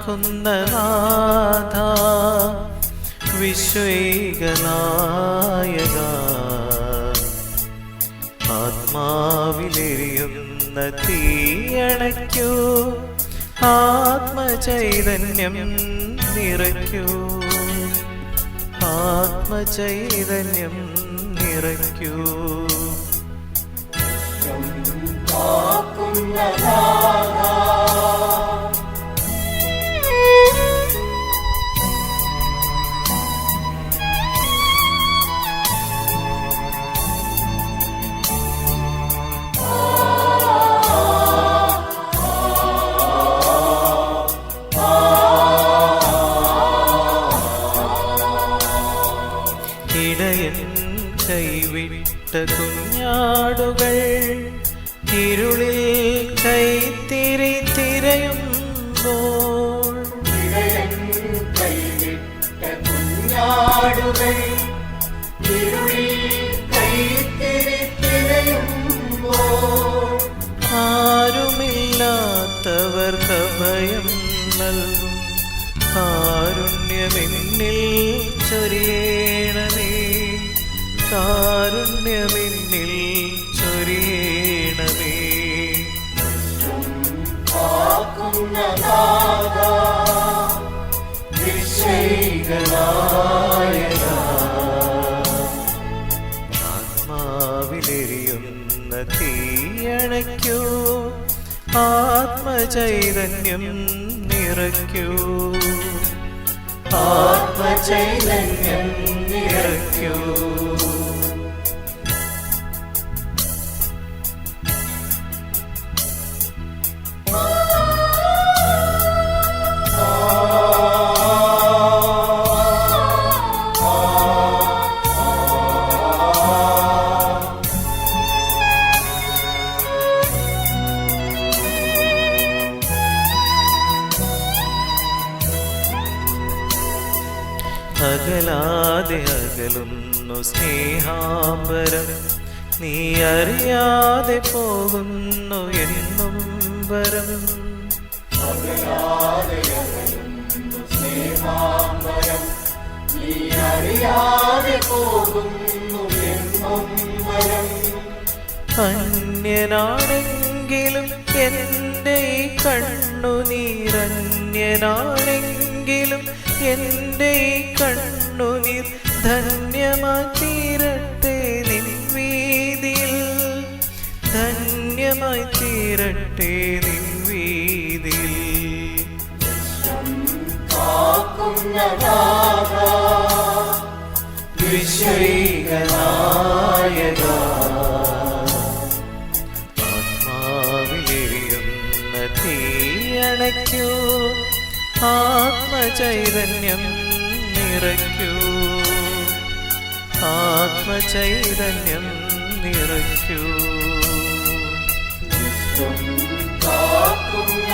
കാക്കുന്ന നാഥ വിശ്വൈകനായക ആത്മാവിലെരിയുന്ന തീയണയ്ക്കൂ ആത്മചൈതന്യം നിറയ്ക്കൂ ആത്മചൈതന്യം നിറയ്ക്കൂ ഇടയൻ കൈവിട്ട കുഞ്ഞാടുകൾ ഇരുളിൽ കൈത്തിരി തിരയുമ്പോൾ ഇടയൻ കൈവിട്ട കുഞ്ഞാടുകൾ ഇരുളിൽ കൈത്തിരി തിരയുമ്പോൾ ആരുമില്ലാത്തവർക്ക് അഭയം നൽകും കാരുണ്യമെന്നിൽ ചൊരിയണമേ കാരുണ്യമെന്നിൽ ചൊരിയണമേ ആത്മാവിലെരിയുന്ന തീയണയ്ക്കൂ ആത്മചൈതന്യം നിറയ്ക്കൂ ആത്മചൈതന്യം നിറയ്ക്കൂ അകലാതെ അകലുന്നു സ്നേഹാംബരം നീ അറിയാതെ പോകുന്നു എന്നും വരം അകലാതെ അകലുന്നു സ്നേഹാംബരം നീ അറിയാതെ പോകുന്നു എന്നും വരം അന്യനാണെങ്കിലും എൻ്റെ ഈ കണ്ണുനീരന്യനാണെങ്കിലും എൻ്റെ ഈ കണ്ണുനീർ ധന്യമായി തീരട്ടെ നിൻ വീതിയിൽ ധന്യമായി തീരട്ടെ നിൻ വീതിയിൽ വിശ്വൈകനായക ആത്മാവിലെരിയുന്ന തീയണയ്ക്കൂ ആത്മചൈതന്യം നിറയ്ക്കൂ ആത്മചൈതന്യം നിറയ്ക്കൂ കാക്കുന്ന